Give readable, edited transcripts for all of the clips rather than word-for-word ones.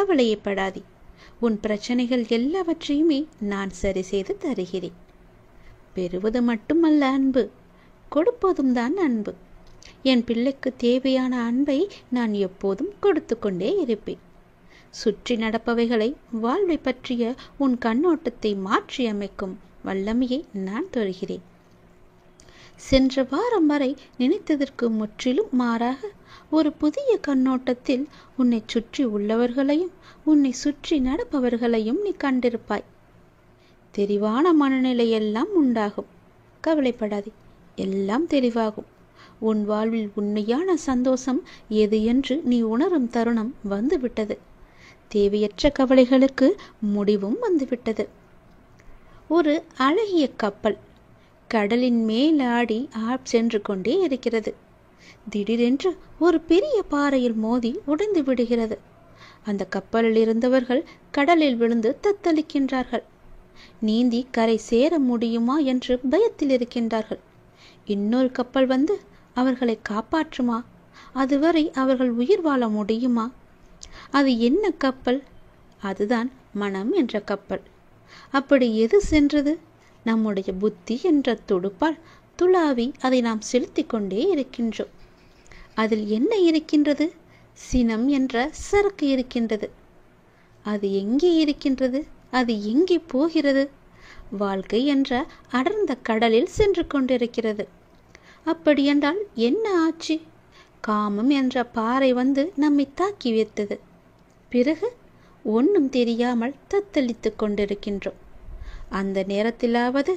கவலையப்படாதே. உன் பிரச்சனைகள் எல்லாவற்றையுமே நான் சரி செய்து தருகிறேன். பெறுவது மட்டுமல்ல அன்பு, கொடுப்பதும் தான் அன்பு. என் பிள்ளைக்கு தேவையான அன்பை நான் எப்போதும் கொடுத்து கொண்டே இருப்பேன். சுற்றி நடப்பவைகளை, வாழ்வை பற்றிய உன் கண்ணோட்டத்தை மாற்றி அமைக்கும் வல்லமையை நான் தருகிறேன். சென்ற வாரம் வரை நினைத்ததற்கு முற்றிலும் மாறாக ஒரு புதிய கண்ணோட்டத்தில் உன்னை சுற்றி உள்ளவர்களையும் உன்னை சுற்றி நடப்பவர்களையும் நீ கண்டிருப்பாய். தெளிவான மனநிலையெல்லாம் உண்டாகும். கவலைப்படாதே, எல்லாம் தெளிவாகும். உன் வாழ்வில் உண்மையான சந்தோஷம் எது என்று நீ உணரும் தருணம் வந்துவிட்டது. தேவையற்ற கவலைகளுக்கு முடிவும் வந்துவிட்டது. ஒரு அழகிய கப்பல் கடலின் மேலாடி சென்று கொண்டே இருக்கிறது. திடீரென்று ஒரு பெரிய பாறையில் மோதி உடைந்து விடுகிறது. அந்த கப்பலில் இருந்தவர்கள் கடலில் விழுந்து தத்தளிக்கின்றார்கள். நீந்தி கரை சேர முடியுமா என்று பயத்தில் இருக்கின்றார்கள். இன்னொரு கப்பல் வந்து அவர்களை காப்பாற்றுமா? அதுவரை அவர்கள் உயிர் வாழ முடியுமா? அது என்ன கப்பல்? அதுதான் மனம் என்ற கப்பல். அப்படி எது சென்றது? நம்முடைய புத்தி என்ற துடுப்பால் துளாவி அதை நாம் செலுத்தி கொண்டே இருக்கின்றோம். அதில் என்ன இருக்கின்றது? சினம் என்ற சரக்கு இருக்கின்றது. அது எங்கே இருக்கின்றது? அது எங்கே போகிறது? வாழ்க்கை என்ற அடர்ந்த கடலில் சென்று கொண்டிருக்கிறது. அப்படியென்றால் என்ன ஆச்சு? காமம் என்ற பாறை வந்து நம்மை தாக்கி வைத்தது. பிறகு ஒன்றும் தெரியாமல் தத்தளித்து கொண்டிருக்கின்றோம். அந்த நேரத்திலாவது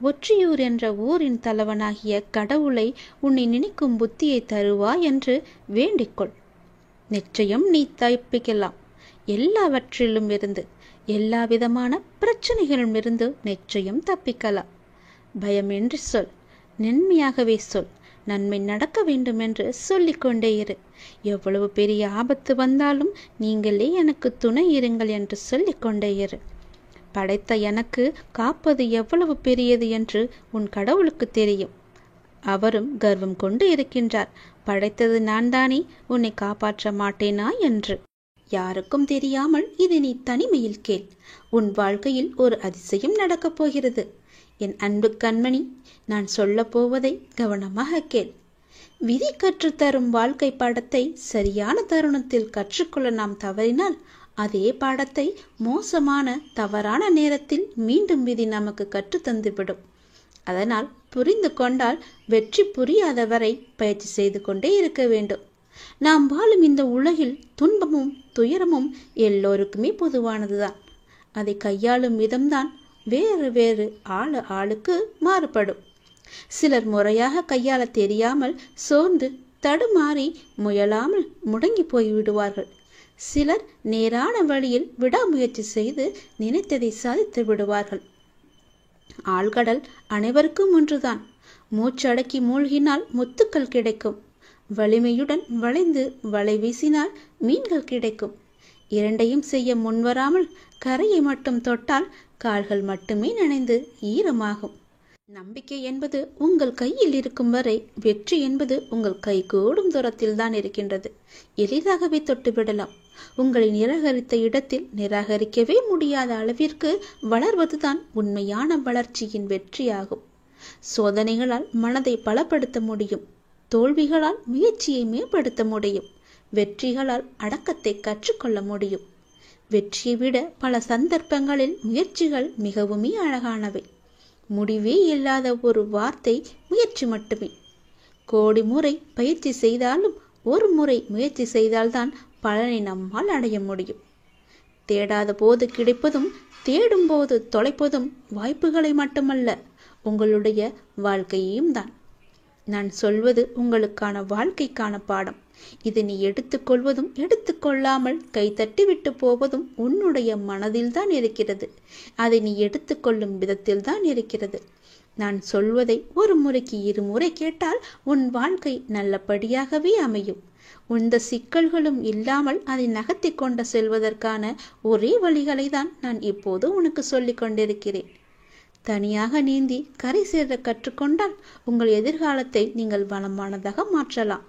ஒற்றியூர் என்ற ஊரின் தலைவனாகிய கடவுளை உன்னை நினைக்கும் புத்தியை தருவா என்று வேண்டிக்கொள். நிச்சயம் நீ தப்பிக்கலாம். எல்லாவற்றிலும் இருந்து, எல்லா விதமான பிரச்சனைகளிலும் இருந்து நிச்சயம் தப்பிக்கலாம். பயமின்றி சொல், நன்மையாகவே சொல். நன்மை நடக்க வேண்டும் என்று சொல்லிக்கொண்டே இரு. எவ்வளவு பெரிய ஆபத்து வந்தாலும் நீங்களே எனக்கு துணை இருங்கள் என்று சொல்லிக்கொண்டே இரு. படைத்த எனக்கு காப்பது எவ்வளவு பெரியது என்று உன் கடவுளுக்கு தெரியும். அவரும் கர்வம் கொண்டு இருக்கின்றார். படைத்தது நான் தானே, உன்னை காப்பாற்ற மாட்டேனா என்று. யாருக்கும் தெரியாமல் இது நீ தனிமையில் கேள். உன் வாழ்க்கையில் ஒரு அதிசயம் நடக்கப் போகிறது. என் அன்பு கண்மணி, நான் சொல்ல போவதை கவனமாக கேள். விதி கற்றுத்தரும் வாழ்க்கை பாடத்தை சரியான தருணத்தில் கற்றுக்கொள்ள நாம் தவறினால் அதே பாடத்தை மோசமான தவறான நேரத்தில் மீண்டும் விதி நமக்கு கற்றுத்தந்துவிடும். அதனால் புரிந்து கொண்டால் வெற்றி புரியாதவரை பயிற்சி செய்து கொண்டே இருக்க வேண்டும். நாம் வாழும் இந்த உலகில் துன்பமும் துயரமும் எல்லோருக்குமே பொதுவானதுதான். அதை கையாளும் விதம்தான் வேறு வேறு ஆளுக்கு மாறுபடும். சிலர் முறையாக கையாள தெரியாமல் சோர்ந்து தடுமாறி முயலாமல் முடங்கி போய்விடுவார்கள். சிலர் நேரான வழியில் விடாமுயற்சி செய்து நினைத்ததை சாதித்து விடுவார்கள். ஆழ்கடல் அனைவருக்கும் ஒன்றுதான். மூச்சடக்கி மூழ்கினால் முத்துக்கள் கிடைக்கும். வலிமையுடன் வளைந்து வலை வீசினால் மீன்கள் கிடைக்கும். இரண்டையும் செய்ய முன்வராமல் கரையை மட்டும் தொட்டால் கால்கள் மட்டுமே நனைந்து ஈரமாகும். நம்பிக்கை என்பது உங்கள் கையில் இருக்கும் வரை வெற்றி என்பது உங்கள் கை கூடும் தூரத்தில் தான் இருக்கின்றது. எளிதாகவே தொட்டுவிடலாம். உங்களை நிராகரித்த இடத்தில் நிராகரிக்கவே முடியாத அளவிற்கு வளர்வதுதான் உண்மையான வளர்ச்சியின் வெற்றியாகும். சோதனைகளால் மனதை பலப்படுத்த முடியும். தோல்விகளால் முயற்சியை மேம்படுத்த முடியும். வெற்றிகளால் அடக்கத்தை கற்றுக்கொள்ள முடியும். வெற்றியை விட பல சந்தர்ப்பங்களில் முயற்சிகள் மிகவுமே அழகானவை. முடிவே இல்லாத ஒரு வார்த்தை முயற்சி மட்டுமே. கோடி முறை பயிற்சி செய்தாலும் ஒரு முறை முயற்சி செய்தால்தான் பலனை நம்மால் அடைய முடியும். தேடாத போது கிடைப்பதும் தேடும் போது தொலைப்பதும் வாய்ப்புகளை மட்டுமல்ல, உங்களுடைய வாழ்க்கையையும் தான். நான் சொல்வது உங்களுக்கான வாழ்க்கைக்கான பாடம். இதை நீ எடுத்துக்கொள்வதும் எடுத்துக்கொள்ளாமல் கைத்தட்டி விட்டு போவதும் உன்னுடைய மனதில்தான் இருக்கிறது. அதை நீ எடுத்துக்கொள்ளும் விதத்தில்தான் இருக்கிறது. நான் சொல்வதை ஒரு முறைக்கு இருமுறை கேட்டால் உன் வாழ்க்கை நல்லபடியாகவே அமையும். எந்த சிக்கல்களும் இல்லாமல் அதை நகர்த்தி கொண்டு செல்வதற்கான ஒரே வழிகளை தான் நான் இப்போது உனக்கு சொல்லிக் கொண்டிருக்கிறேன். தனியாக நீந்தி கரை சேர கற்றுக்கொண்டால் உங்கள் எதிர்காலத்தை நீங்கள் வளமானதாக மாற்றலாம்.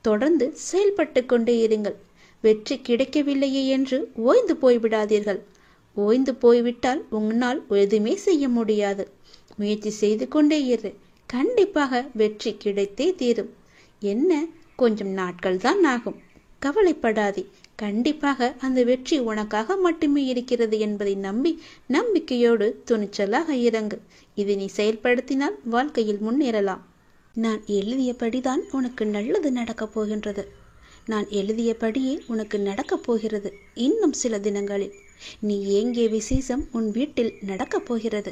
தொடர்ந்து செயல்பட்டு கொண்டே இருங்கள். வெற்றி கிடைக்கவில்லையே என்று ஓய்ந்து போய்விடாதீர்கள். ஓய்ந்து போய்விட்டால் உன்னால் எதுவுமே செய்ய முடியாது. முயற்சி செய்து கொண்டே இரு. கண்டிப்பாக வெற்றி கிடைத்தே தீரும். என்ன, கொஞ்சம் நாட்கள் தான் ஆகும். கவலைப்படாதே. கண்டிப்பாக அந்த வெற்றி உனக்காக மட்டுமே இருக்கிறது என்பதை நம்பி நம்பிக்கையோடு துணிச்சலாக இறங்கு. இதை நீ செயல்படுத்தினால் வாழ்க்கையில் முன்னேறலாம். நான் எழுதியபடிதான் உனக்கு நல்லது நடக்கப் போகின்றது. நான் எழுதியபடியே உனக்கு நடக்கப் போகிறது. இன்னும் சில தினங்களில் நீ ஏங்கிய விசேஷம் உன் வீட்டில் நடக்கப் போகிறது.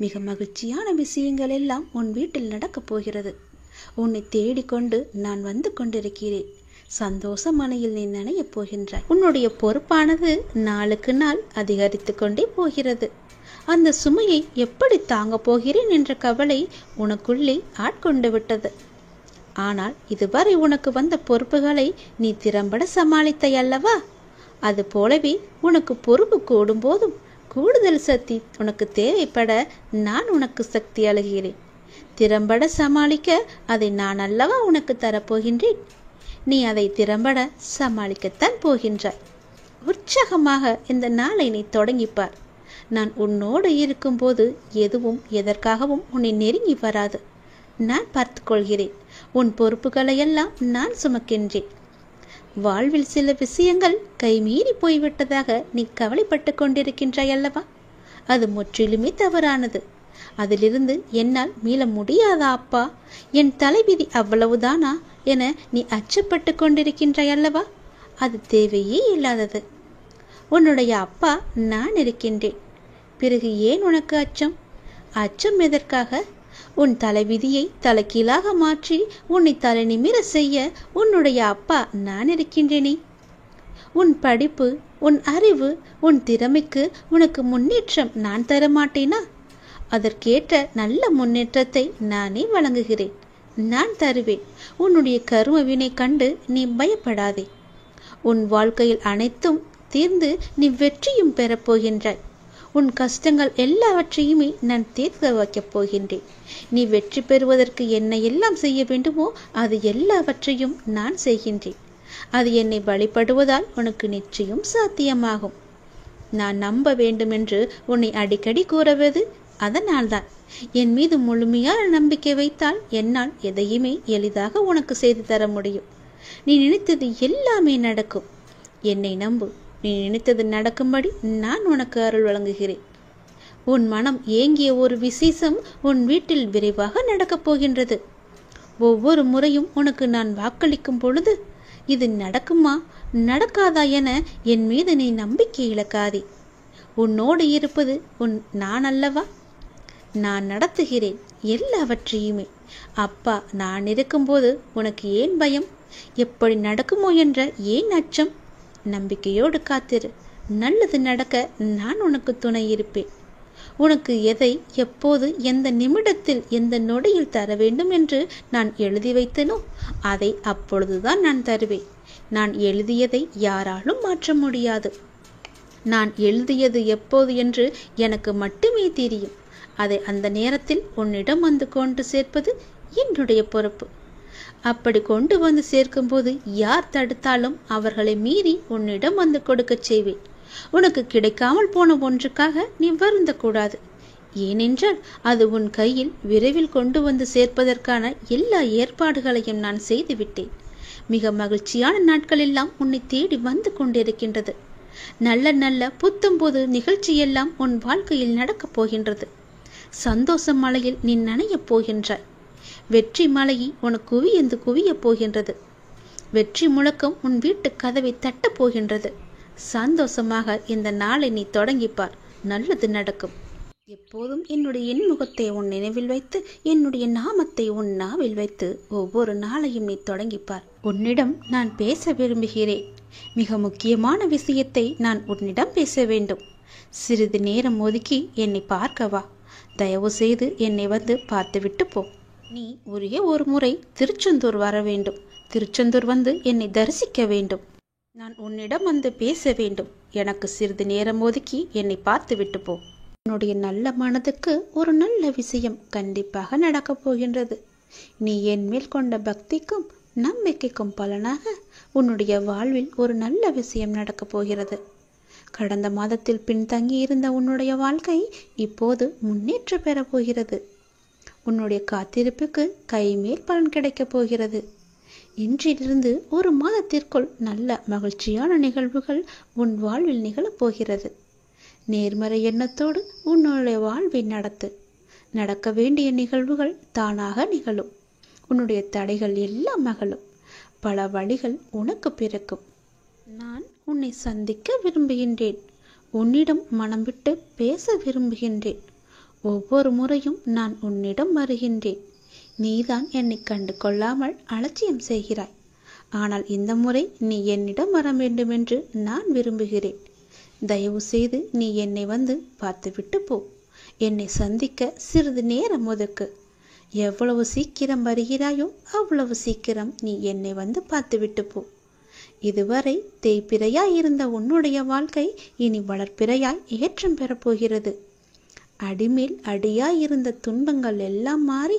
மிக மகிழ்ச்சியான விஷயங்கள் எல்லாம் உன் வீட்டில் நடக்கப் போகிறது. உன்னை தேடிக்கொண்டு நான் வந்து கொண்டிருக்கிறேன். சந்தோஷ மலையில் நீ நனையப் போகின்றாய். உன்னுடைய பொறுப்பானது நாளுக்கு நாள் அதிகரித்து கொண்டே போகிறது. அந்த சுமையை எப்படி தாங்கப் போகிறேன் என்ற கவலை உனக்குள்ளே ஆட்கொண்டு விட்டது. ஆனால் இதுவரை உனக்கு வந்த பொறுப்புகளை நீ திறம்பட சமாளித்தாய் அல்லவா? அது போலவே உனக்கு பொறுப்பு கூடும் போதும் கூடுதல் சக்தி உனக்கு தேவைப்பட நான் உனக்கு சக்தி அளிக்கிறேன். திறம்பட சமாளிக்க அதை நான் அல்லவா உனக்கு தரப்போகின்றேன். நீ அதை திறம்பட சமாளிக்கத்தான் போகின்றாய். உற்சாகமாக இந்த நாளை நீ தொடங்கிப்பார். நான் உன்னோடு இருக்கும்போது எதுவும் எதற்காகவும் உன்னை நெருங்கி வராது. நான் பார்த்து கொள்கிறேன். உன் பொறுப்புகளையெல்லாம் நான் சுமக்கின்றேன். வாழ்வில் சில விஷயங்கள் கைமீறி போய்விட்டதாக நீ கவலைப்பட்டு கொண்டிருக்கின்றாய் அல்லவா? அது முற்றிலுமே தவறானது. அதிலிருந்து என்னால் மீள முடியாதா அப்பா? என் தலைவிதி அவ்வளவுதானா என நீ அச்சப்பட்டு கொண்டிருக்கின்றாய் அல்லவா? அது தேவையே இல்லாதது. உன்னுடைய அப்பா நான் இருக்கின்றேன். பிறகு ஏன் உனக்கு அச்சம்? அச்சம் எதற்காக? உன் தலைவிதியை தலைகீழாக மாற்றி உன்னை தலை நிமிர செய்ய உன்னுடைய அப்பா நான் இருக்கின்றேனே. உன் படிப்பு, உன் அறிவு, உன் திறமைக்கு உனக்கு முன்னேற்றம் நான் தரமாட்டேனா? அதற்கேற்ற நல்ல முன்னேற்றத்தை நானே வழங்குகிறேன். நான் தருவேன். உன்னுடைய கர்ம வினை கண்டு நீ பயப்படாதே. உன் வாழ்க்கையில் அனைத்தும் தீர்ந்து நீ வெற்றியும் பெறப்போகின்றாய். உன் கஷ்டங்கள் எல்லாவற்றையுமே நான் தீர்க்க வைக்கப் போகின்றேன். நீ வெற்றி பெறுவதற்கு என்ன எல்லாம் செய்ய வேண்டுமோ அது எல்லாவற்றையும் நான் செய்கின்றேன். அது என்னை வழிபடுவதால் உனக்கு நிச்சயம் சாத்தியமாகும். நான் நம்ப வேண்டும் என்று உன்னை அடிக்கடி கூறுவது அதனால்தான். என் மீது முழுமையான நம்பிக்கை வைத்தால் என்னால் எதையுமே எளிதாக உனக்கு செய்து தர முடியும். நீ நினைத்தது எல்லாமே நடக்கும். என்னை நம்பு. நீ நினைத்தது நடக்கும்படி நான் உனக்கு அருள் வழங்குகிறேன். உன் மனம் ஏங்கிய ஒரு விசேஷம் உன் வீட்டில் விரைவாக நடக்கப் போகின்றது. ஒவ்வொரு முறையும் உனக்கு நான் வாக்களிக்கும் பொழுது இது நடக்குமா நடக்காதா என என் மீது நீ நம்பிக்கை இழக்காதே. உன்னோடு இருப்பது நான் அல்லவா? நான் நடத்துகிறேன் எல்லாவற்றையுமே. அப்பா நான் இருக்கும்போது உனக்கு ஏன் பயம்? எப்படி நடக்குமோ என்ற ஏன் அச்சம்? நம்பிக்கையோடு காத்திரு. நல்லது நடக்க நான் உனக்கு துணை இருப்பேன். உனக்கு எதை எப்போது எந்த நிமிடத்தில் எந்த நொடியில் தர வேண்டும் என்று நான் எழுதி வைத்தனோ அதை அப்பொழுதுதான் நான் தருவேன். நான் எழுதியதை யாராலும் மாற்ற முடியாது. நான் எழுதியது எப்போது என்று எனக்கு மட்டுமே தெரியும். அதை அந்த நேரத்தில் உன்னிடம் வந்து கொண்டு சேர்ப்பது என்னுடைய பொறுப்பு. அப்படி கொண்டு வந்து சேர்க்கும்போது யார் தடுத்தாலும் அவர்களை மீறி உன்னிடம் வந்து கொடுக்க செய்வேன். உனக்கு கிடைக்காமல் போன ஒன்றுக்காக நீ வருந்தக்கூடாது. ஏனென்றால் அது உன் கையில் விரைவில் கொண்டு வந்து சேர்ப்பதற்கான எல்லா ஏற்பாடுகளையும் நான் செய்துவிட்டேன். மிக மகிழ்ச்சியான நாட்கள் எல்லாம் உன்னை தேடி வந்து கொண்டிருக்கின்றது. நல்ல நல்ல புத்தம்போது நிகழ்ச்சியெல்லாம் உன் வாழ்க்கையில் நடக்கப் போகின்றது. சந்தோஷ மலையில் நீ நனையப் போகின்றாய். வெற்றி மலையை உனக்கு குவியந்து குவியப் போகின்றது. வெற்றி முழக்கம் உன் வீட்டு கதவை தட்டப் போகின்றது. சந்தோஷமாக இந்த நாளை நீ தொடங்கிப்பார். நல்லது நடக்கும். எப்போதும் என்னுடைய இன்முகத்தை உன் நினைவில் வைத்து என்னுடைய நாமத்தை உன் நாவில் வைத்து ஒவ்வொரு நாளையும் நீ தொடங்கிப்பார். உன்னிடம் நான் பேச விரும்புகிறேன். மிக முக்கியமான விஷயத்தை நான் உன்னிடம் பேச வேண்டும். சிறிது நேரம் ஒதுக்கி என்னை பார்க்கவா. தயவு செய்து என்னை வந்து பார்த்துவிட்டு போ. நீ ஒரே ஒரு முறை திருச்செந்தூர் வர வேண்டும். திருச்செந்தூர் வந்து என்னை தரிசிக்க வேண்டும். நான் உன்னிடம் வந்து பேச வேண்டும். எனக்கு சிறிது நேரம் ஒதுக்கி என்னை பார்த்து விட்டு போ. உன்னுடைய நல்ல மனதுக்கு ஒரு நல்ல விஷயம் கண்டிப்பாக நடக்கப் போகின்றது. நீ என் மேல் கொண்ட பக்திக்கும் நம்பிக்கைக்கும் பலனாக உன்னுடைய வாழ்வில் ஒரு நல்ல விஷயம் நடக்கப் போகிறது. கடந்த மாதத்தில் பின்தங்கி இருந்த உன்னுடைய வாழ்க்கை இப்போது முன்னேற்றம் பெறப் போகிறது. உன்னுடைய காத்திருப்புக்கு கைமேல் பலன் கிடைக்கப் போகிறது. இன்றிலிருந்து ஒரு மாதத்திற்குள் நல்ல மகிழ்ச்சியான நிகழ்வுகள் உன் வாழ்வில் நிகழப்போகிறது. நேர்மறை எண்ணத்தோடு உன்னுடைய வாழ்வை நடத்து. நடக்க வேண்டிய நிகழ்வுகள் தானாக நிகழும். உன்னுடைய தடைகள் எல்லாம் மகளும். பல வழிகள் உனக்கு பிறக்கும். நான் உன்னை சந்திக்க விரும்புகின்றேன். உன்னிடம் மனம் விட்டு பேச விரும்புகின்றேன். ஒவ்வொரு முறையும் நான் உன்னிடம் வருகின்றேன். நீதான் என்னை கண்டு கொள்ளாமல் அலட்சியம் செய்கிறாய். ஆனால் இந்த முறை நீ என்னிடம் வர வேண்டும் என்று நான் விரும்புகிறேன். தயவு செய்து நீ என்னை வந்து பார்த்துவிட்டு போ. என்னை சந்திக்க சிறிது நேரம் ஒதுக்கு. எவ்வளவு சீக்கிரம் வருகிறாயோ அவ்வளவு சீக்கிரம் நீ என்னை வந்து பார்த்துவிட்டு போ. இதுவரை தேய்பிறையாய் இருந்த உன்னுடைய வாழ்க்கை இனி வளர்ப்பிறையாய் ஏற்றம் பெறப்போகிறது. அடிமேல் அடியாய் இருந்த துன்பங்கள் எல்லாம் மாறி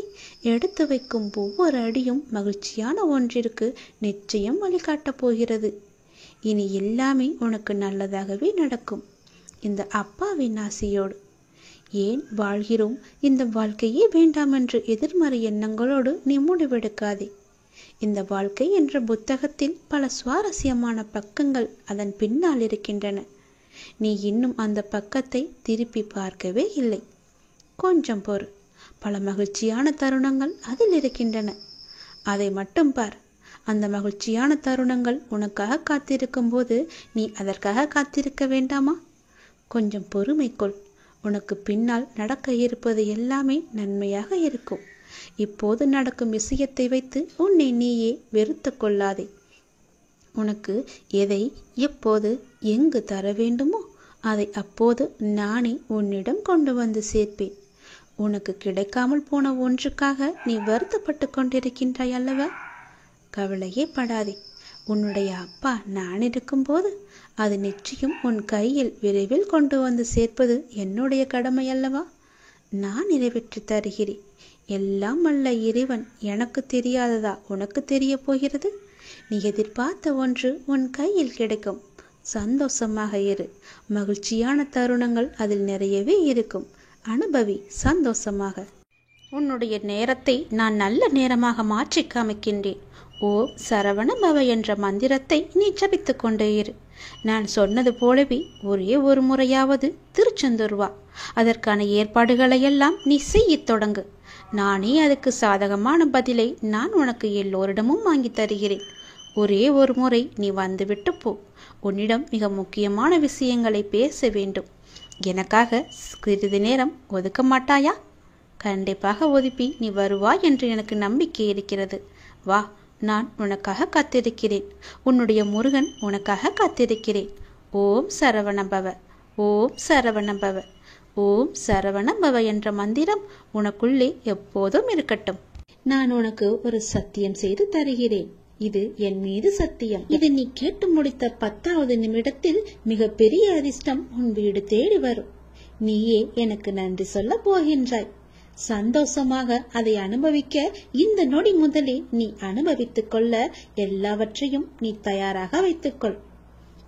எடுத்து வைக்கும் ஒவ்வொரு அடியும் மகிழ்ச்சியான ஒன்றிற்கு நிச்சயம் வழிகாட்டப் போகிறது. இனி எல்லாமே உனக்கு நல்லதாகவே நடக்கும். இந்த அப்பாவின் ஆசையோடு. ஏன் வாழ்கிறோம், இந்த வாழ்க்கையே வேண்டாம் என்று எதிர்மறை எண்ணங்களோடு நீ முடிவெடுக்காதே. இந்த வாழ்க்கை என்ற புத்தகத்தில் பல சுவாரஸ்யமான பக்கங்கள் அதன் பின்னால் இருக்கின்றன. நீ இன்னும் அந்த பக்கத்தை திருப்பி பார்க்கவே இல்லை. கொஞ்சம் பொறு. பல மகிழ்ச்சியான தருணங்கள் அதில் இருக்கின்றன. அதை மட்டும் பார். அந்த மகிழ்ச்சியான தருணங்கள் உனக்காக காத்திருக்கும் போது நீ அதற்காக காத்திருக்க வேண்டாமா? கொஞ்சம் பொறுமை கொள். உனக்கு பின்னால் நடக்க இருப்பது எல்லாமே நன்மையாக இருக்கும். இப்போது நடக்கும் விஷயத்தை வைத்து உன்னை நீயே வெறுத்து கொள்ளாதே. உனக்கு எதை எப்போது எங்கு தர வேண்டுமோ அதை அப்போது நானே உன்னிடம் கொண்டு வந்து சேர்ப்பேன். உனக்கு கிடைக்காமல் போன ஒன்றுக்காக நீ வருத்தப்பட்டு கொண்டிருக்கின்றாய் அல்லவா? கவலையே படாதே. உன்னுடைய அப்பா நான் இருக்கும்போது அது நிச்சயம் உன் கையில் விரைவில் கொண்டு வந்து சேர்ப்பது என்னுடைய கடமை அல்லவா? நான் நிறைவேற்றி தருகிறேன். எல்லாம் வல்ல இறைவன் எனக்கு தெரியாததா உனக்கு தெரிய போகிறது? நீ எதிர்பார்த்த ஒன்று உன் கையில் கிடைக்கும். சந்தோஷமாக இரு. மகிழ்ச்சியான தருணங்கள் அதில் நிறையவே இருக்கும். அனுபவி சந்தோஷமாக. உன்னுடைய நேரத்தை நான் நல்ல நேரமாக மாற்றி காமிக்கின்றேன். ஓம் சரவண பவ என்ற மந்திரத்தை நீ ஜபித்து கொண்டே இரு. நான் சொன்னது போலவே ஒரே ஒரு முறையாவது திருச்செந்தூர் வா. அதற்கான ஏற்பாடுகளை எல்லாம் நீ செய்யத் தொடங்கு. நானே அதுக்கு சாதகமான பதிலை நான் உனக்கு எல்லோரிடமும் வாங்கி தருகிறேன். ஒரே ஒரு முறை நீ வந்துவிட்டு போ. உன்னிடம் மிக முக்கியமான விஷயங்களை பேச வேண்டும். எனக்காக சிறிது நேரம் ஒதுக்க மாட்டாயா? கண்டிப்பாக ஒதுப்பி நீ வருவாய் என்று எனக்கு நம்பிக்கை இருக்கிறது. வா, நான் உனக்காக காத்திருக்கிறேன். உன்னுடைய முருகன் உனக்காக காத்திருக்கிறேன். ஓம் சரவணபவ, ஓம் சரவணபவ, ஓம் சரவணபவ என்ற மந்திரம் உனக்குள்ளே எப்போதும் இருக்கட்டும். நான் உனக்கு ஒரு சத்தியம் செய்து தருகிறேன். இது என் மீது சத்தியம். இது நீ கேட்டு முடித்த 10வது நிமிடத்தில் மிக பெரிய அதிர்ஷ்டம் உன் வீடு தேடி வரும். நீயே எனக்கு நன்றி சொல்ல போகின்றாய். சந்தோஷமாக அதை அனுபவிக்க இந்த நொடி முதலே நீ அனுபவித்துக் கொள்ள எல்லாவற்றையும் நீ தயாராக வைத்துக்கொள்.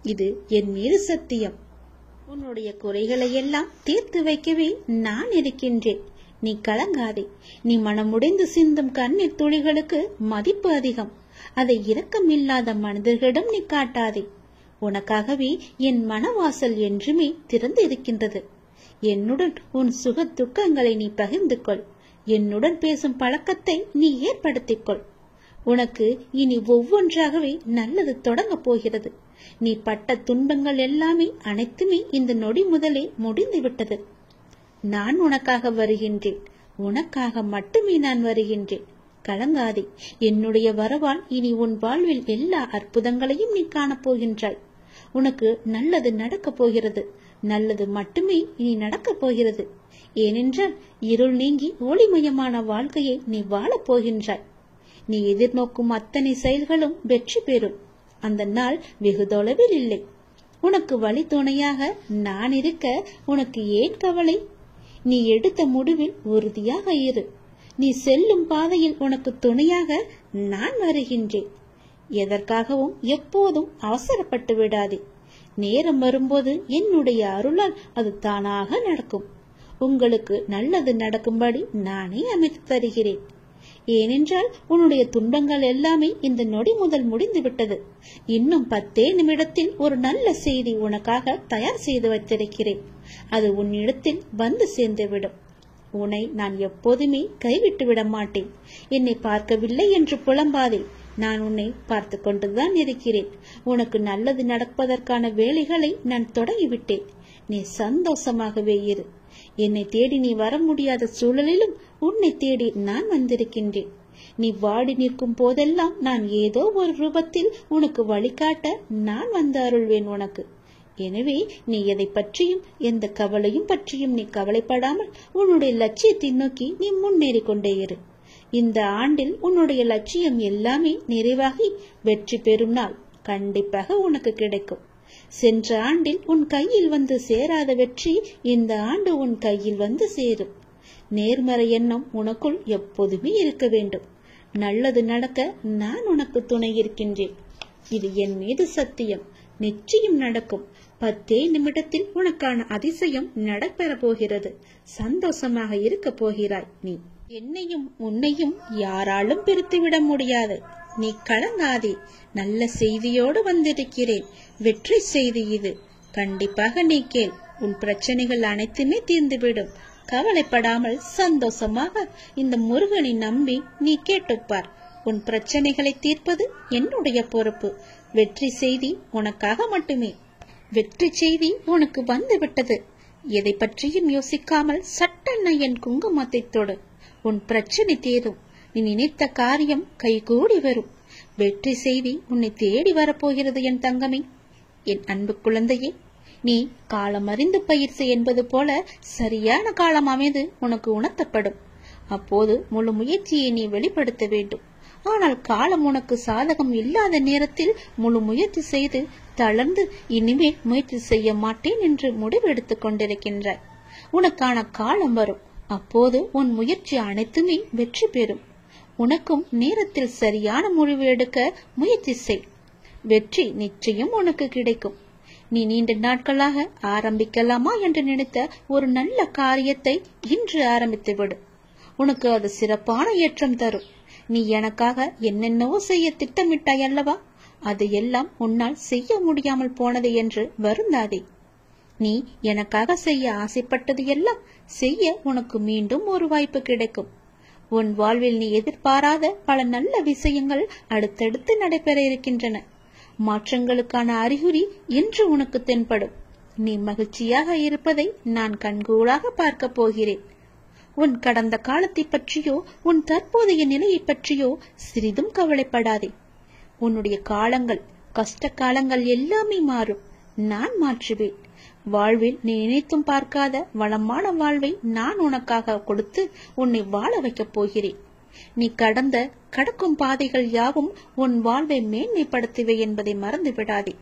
இது என் மீது சத்தியம். உன்னுடைய குறைகளை எல்லாம் தீர்த்து வைக்கவே நான் இருக்கின்றேன். நீ கலங்காதே. நீ மனமுடைந்து சிந்தும் கண்ணீர் துளிகளுக்கு மதிப்பு அதிகம். அதை இரக்கமில்லாத மனிதர்களிடம் நீ காட்டாதே. உனக்காகவே என் மனவாசல் என்றுமே திறந்து இருக்கின்றது. என்னுடன் உன் சுக துக்கங்களை நீ பகிர்ந்து கொள். என்னுடன் பேசும் பழக்கத்தை நீ ஏற்படுத்திக் கொள். உனக்கு இனி ஒவ்வொன்றாகவே நல்லது தொடங்க போகிறது. நீ பட்ட துன்பங்கள் எல்லாமே அனைத்துமே இந்த நொடி முதலே முடிந்து விட்டது. நான் உனக்காக வருகின்றேன். உனக்காக மட்டுமே நான் வருகின்றேன். கலங்காதே. என்னுடைய வரவால் இனி உன் வாழ்வில் எல்லா அற்புதங்களையும் நீ காணப்போகின்றாய். உனக்கு நல்லது நடக்கப் போகிறது. நல்லது மட்டுமே இனி நடக்கப் போகிறது. ஏனென்றால் இருள் நீங்கி ஒளிமயமான வாழ்க்கையை நீ வாழப் போகின்றாய். நீ எதிர்நோக்கும் அத்தனை செயல்களும் வெற்றி பெறும். அந்த நாள் வெகு தொலைவில் இல்லை. உனக்கு வழி துணையாக நான் இருக்க உனக்கு ஏன் கவலை? நீ எடுத்த முடிவில் உறுதியாக இரு. நீ செல்லும் பாதையில் உனக்கு துணையாக நான் வருகின்றேன். எதற்காகவும் எப்போதும் அவசரப்பட்டு விடாதே. நேரம் வரும்போது என்னுடைய அருளால் அது தானாக நடக்கும். உங்களுக்கு நல்லது நடக்கும்படி நானே அமைத்து தருகிறேன். ஏனென்றால் உன்னுடைய துன்பங்கள் எல்லாமே இந்த நொடி முதல் முடிந்து விட்டது. இன்னும் 10 நிமிடத்தில் ஒரு நல்ல செய்தி உனக்காக தயார் செய்து வைத்திருக்கிறேன். அது உன்னிடத்தில் வந்து சேர்ந்துவிடும். உன்னை நான் எப்போதுமே கைவிட்டு விட மாட்டேன். என்னை பார்க்கவில்லை என்று புலம்பாதே. நான் உன்னை பார்த்து கொண்டுதான் இருக்கிறேன். உனக்கு நல்லது நடப்பதற்கான வேலைகளை நான் தொடங்கிவிட்டேன். நீ சந்தோஷமாகவே இரு. என்னை தேடி நீ வர முடியாத சூழலிலும் உன்னை தேடி நான் வந்திருக்கின்றேன். நீ வாடி நிற்கும் போதெல்லாம் நான் ஏதோ ஒரு ரூபத்தில் உனக்கு வழிகாட்ட நான் வந்து அருள்வேன் உனக்கு. எனவே நீ எதை பற்றியும் எந்த கவலையும் பற்றியும் நீ கவலைப்படாமல் உன்னுடைய லட்சியத்தை நோக்கி நீ முன்னேறி கொண்டே இரு. இந்த ஆண்டில் உன்னுடைய லட்சியம் எல்லாமே நிறைவாகி வெற்றி பெறும் நாள் கண்டிப்பாக உனக்கு கிடைக்கும். சென்ற ஆண்டில் உன் கையில் வந்து சேராத வெற்றி இந்த ஆண்டு உன் கையில் வந்து சேரும். நேர்மறை எண்ணம் உனக்குள் எப்போதுமே இருக்க வேண்டும். நல்லது நடக்க நான் உனக்கு துணை இருக்கின்றேன். இது என் மீது சத்தியம். நிச்சயம் நடக்கும். 10 நிமிடத்தில் உனக்கான அதிசயம் நடைபெற போகிறது. சந்தோஷமாக இருக்க போகிறாய். நீ என்னையும் உன்னையும் யாராலும் பிரித்துவிட முடியாது. நீ கலங்காதே. நல்ல செய்தியோடு வந்திருக்கிறேன். வெற்றி செய்தி இது. கண்டிப்பாக நீ கேள். உன் பிரச்சனைகள் அனைத்துமே தீர்ந்துவிடும். கவலைப்படாமல் சந்தோஷமாக இந்த முருகனை நம்பி நீ கேட்டுப்பார். உன் பிரச்சனைகளை தீர்ப்பது என்னுடைய பொறுப்பு. வெற்றி செய்தி உனக்காக மட்டுமே. வெற்றி செய்தி உனக்கு வந்து விட்டது. எதை பற்றியும் யோசிக்காமல் சட்டென என் குங்குமத்தை தொடு. உன் பிரச்சனை தீரும். நீ நினைத்த காரியம் கைகூடி வரும். வெற்றி செய்தி உன்னை தேடி வரப்போகிறது என் தங்கமே. என் அன்பு குழந்தையே, நீ காலம் அறிந்து பயிற்சி என்பது போல சரியான காலம் அமைந்து உனக்கு உணர்த்தப்படும். அப்போது முழு முயற்சியை நீ வெளிப்படுத்த வேண்டும். ஆனால் காலம் உனக்கு சாதகம் இல்லாத நேரத்தில் முழு முயற்சி செய்து தளர்ந்து இனிமேல் முயற்சி செய்ய மாட்டேன் என்று முடிவெடுத்துக் கொண்டிருக்கின்றாய். உனக்கான காலம் வரும். அப்போது உன் முயற்சி அனைத்துமே வெற்றி பெறும். உனக்கும் நேரத்தில் சரியான முடிவு எடுக்க முயற்சி செய். வெற்றி நிச்சயம் உனக்கு கிடைக்கும். நீ நீண்ட நாட்களாக ஆரம்பிக்கலாமா என்று நினைத்த ஒரு நல்ல காரியத்தை இன்று ஆரம்பித்து விடு. உனக்கு அது சிறப்பான ஏற்றம் தரும். நீ எனக்காக என்னென்னவோ செய்ய திட்டமிட்டாய் அல்லவா? அது எல்லாம் உன்னால் செய்ய முடியாமல் போனது என்று வருந்தாதே. நீ எனக்காக செய்ய ஆசைப்பட்டது எல்லாம் செய்ய உனக்கு மீண்டும் ஒரு வாய்ப்பு கிடைக்கும். உன் வாழ்வில் நீ எதிர்பாராத பல நல்ல விஷயங்கள் அடுத்தடுத்து நடைபெற இருக்கின்றன. மாற்றங்களுக்கான அறிகுறி இன்று உனக்கு தென்படும். நீ மகிழ்ச்சியாக இருப்பதை நான் கண்கூடாக பார்க்க போகிறேன். உன் கடந்த காலத்தை பற்றியோ உன் தற்போதைய நிலையை பற்றியோ சிறிதும் கவலைப்படாதே. உன்னுடைய காலங்கள், கஷ்ட காலங்கள் எல்லாமே மாறும். நான் மாற்றுவேன். வாழ்வில் நீ நினைத்தும் பார்க்காத வளமான வாழ்வை நான் உனக்காக கொடுத்து உன்னை வாழ வைக்கப் போகிறேன். நீ கடக்கும் பாதைகள் யாவும் உன் வாழ்வை மேன்மைப்படுத்துவே என்பதை மறந்து விடாதே.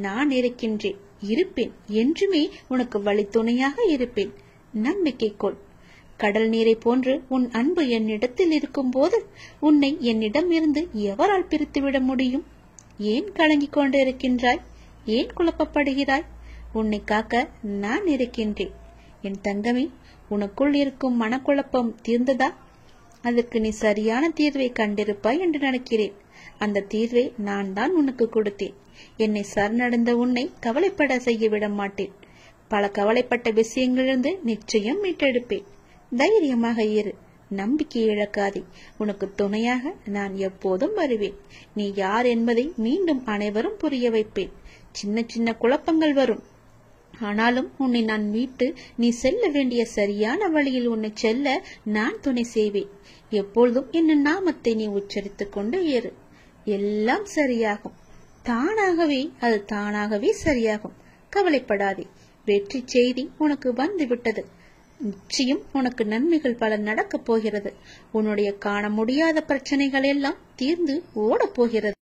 நான் இருக்கின்றேன், இருப்பேன். என்றுமே உனக்கு வழித்துணையாக இருப்பேன். நம்பிக்கை கொள். கடல் நீரை போன்று உன் அன்பு என்னிடத்தில் இருக்கும் போது உன்னை என்னிடம் இருந்து எவரால் பிரித்துவிட முடியும்? ஏன் கலங்கிக் கொண்டிருக்கின்றாய்? ஏன் குழப்பப்படுகிறாய்? உன்னை காக்க நான் இருக்கின்றேன். என் தங்கமே, உனக்குள் இருக்கும் மனக்குழப்பம் தீர்ந்ததா? அதற்கு நீ சரியான தீர்வை கண்டிருப்பாய் என்று நினைக்கிறேன். அந்த தீர்வை நான் தான் உனக்கு கொடுத்தேன். என்னை சரணடைந்த உன்னை கவலைப்பட செய்ய விட மாட்டேன். பல கவலைப்பட்ட விஷயங்களிலிருந்து நிச்சயம் மீட்டெடுப்பேன். தைரியமாக இரு. நம்பிக்கை இழக்காதே. உனக்கு துணையாக நான் எப்போதும் வருவேன். நீ யார் என்பதை மீண்டும் அனைவரும் புரிய வைப்பேன். சின்ன சின்ன குழப்பங்கள் வரும். ஆனாலும் உன்னை நான் மீட்டு நீ செல்ல வேண்டிய சரியான வழியில் உன்னை செல்ல நான் துணை செய்வேன். எப்பொழுதும் என் நாமத்தை நீ உச்சரித்துக் கொண்டு ஏறு. எல்லாம் சரியாகும். அது தானாகவே சரியாகும். கவலைப்படாதே. வெற்றி செய்தி உனக்கு வந்து விட்டது. நிச்சயம் உனக்கு நன்மைகள் பல நடக்கப் போகிறது. உன்னுடைய காண முடியாத பிரச்சனைகள் எல்லாம் தீர்ந்து ஓடப் போகிறது.